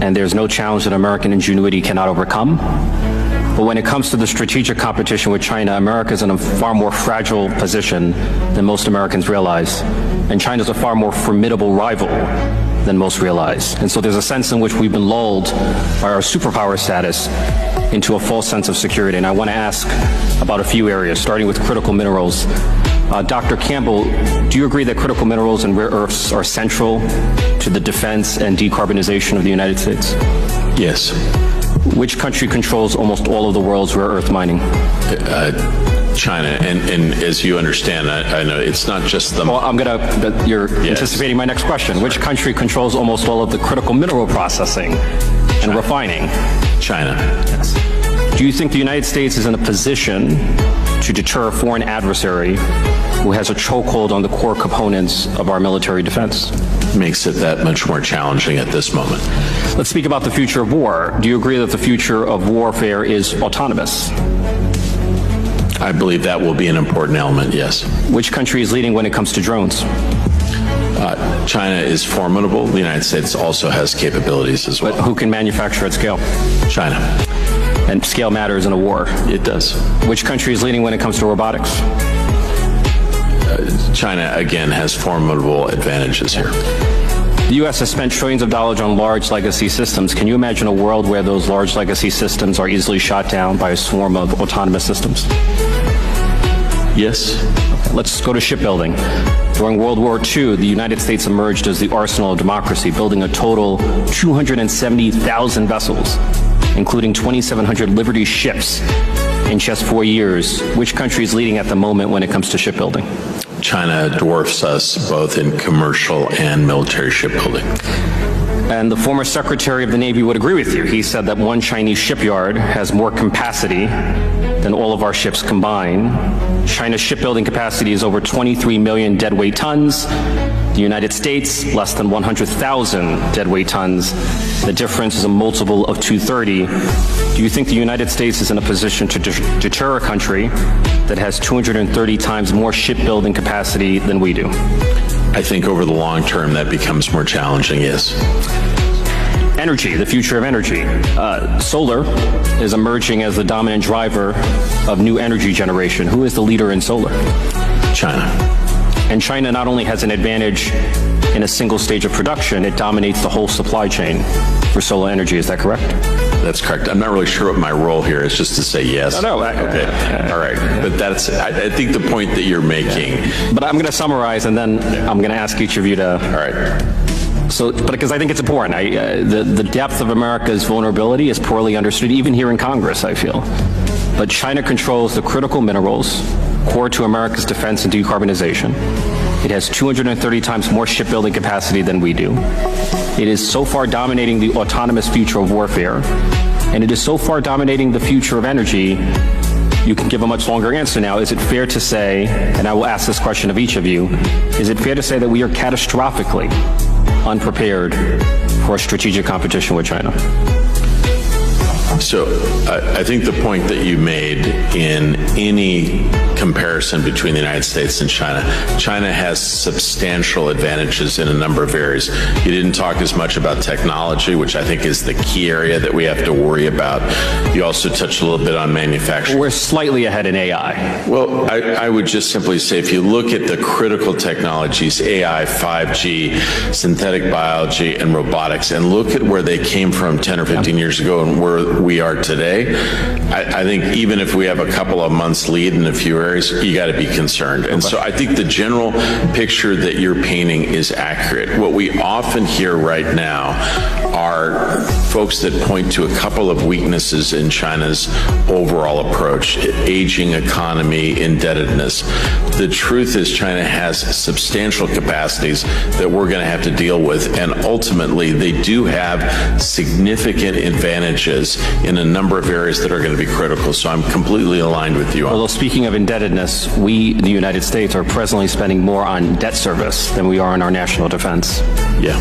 and there's no challenge that American ingenuity cannot overcome. But when it comes to the strategic competition with China, America is in a far more fragile position than most Americans realize. And China is a far more formidable rival than most realize. And so there's a sense in which we've been lulled by our superpower status into a false sense of security. And I want to ask about a few areas, starting with critical minerals. Dr. Campbell, do you agree that critical minerals and rare earths are central to the defense and decarbonization of the United States? Yes. Which country controls almost all of the world's rare earth mining? China, and as you understand, I know it's not just the... Well, you're anticipating my next question. Which country controls almost all of the critical mineral processing and refining? China. Yes. Do you think the United States is in a position to deter a foreign adversary who has a chokehold on the core components of our military defense? Makes it that much more challenging at this moment. Let's speak about the future of war. Do you agree that the future of warfare is autonomous? I believe that will be an important element, yes. Which country is leading when it comes to drones? China is formidable. The United States also has capabilities as well. But who can manufacture at scale? China. And scale matters in a war. It does. Which country is leading when it comes to robotics? China, again, has formidable advantages here. The U.S. has spent trillions of dollars on large legacy systems. Can you imagine a world where those large legacy systems are easily shot down by a swarm of autonomous systems? Yes. Let's go to shipbuilding. During World War II, the United States emerged as the arsenal of democracy, building a total 270,000 vessels, including 2,700 Liberty ships in just 4 years. Which country is leading at the moment when it comes to shipbuilding? China dwarfs us both in commercial and military shipbuilding. And the former Secretary of the Navy would agree with you. He said that one Chinese shipyard has more capacity than all of our ships combined. China's shipbuilding capacity is over 23 million deadweight tons. The United States, less than 100,000 deadweight tons. The difference is a multiple of 230. Do you think the United States is in a position to deter a country that has 230 times more shipbuilding capacity than we do? I think over the long term that becomes more challenging, yes. Energy, the future of energy. Solar is emerging as the dominant driver of new energy generation. Who is the leader in solar? China. And China not only has an advantage in a single stage of production, it dominates the whole supply chain for solar energy. Is that correct? That's correct. I'm not really sure what my role here is, just to say yes. No. Okay. All right. But that's, I think the point that you're making. But I'm going to summarize, and then I'm going to ask each of you to. All right. So, but because I think it's important, the depth of America's vulnerability is poorly understood, even here in Congress, I feel. But China controls the critical minerals core to America's defense and decarbonization. It has 230 times more shipbuilding capacity than we do. It is so far dominating the autonomous future of warfare, and it is so far dominating the future of energy. You can give a much longer answer now. Is it fair to say, and I will ask this question of each of you, is it fair to say that we are catastrophically unprepared for a strategic competition with China? So I think the point that you made in any comparison between the United States and China, China has substantial advantages in a number of areas. You didn't talk as much about technology, which I think is the key area that we have to worry about. You also touched a little bit on manufacturing. We're slightly ahead in AI. Well, I would just simply say if you look at the critical technologies, AI, 5G, synthetic biology, and robotics, and look at where they came from 10 or 15 years ago and where we are today, I think even if we have a couple of months lead in a few areas, you got to be concerned. And so I think the general picture that you're painting is accurate. What we often hear right now are folks that point to a couple of weaknesses in China's overall approach: aging economy, indebtedness. The truth is China has substantial capacities that we're going to have to deal with, and ultimately they do have significant advantages in a number of areas that are going to be critical. So I'm completely aligned with you on. Although speaking of indebtedness, we, the United States, are presently spending more on debt service than we are on our national defense. Yeah.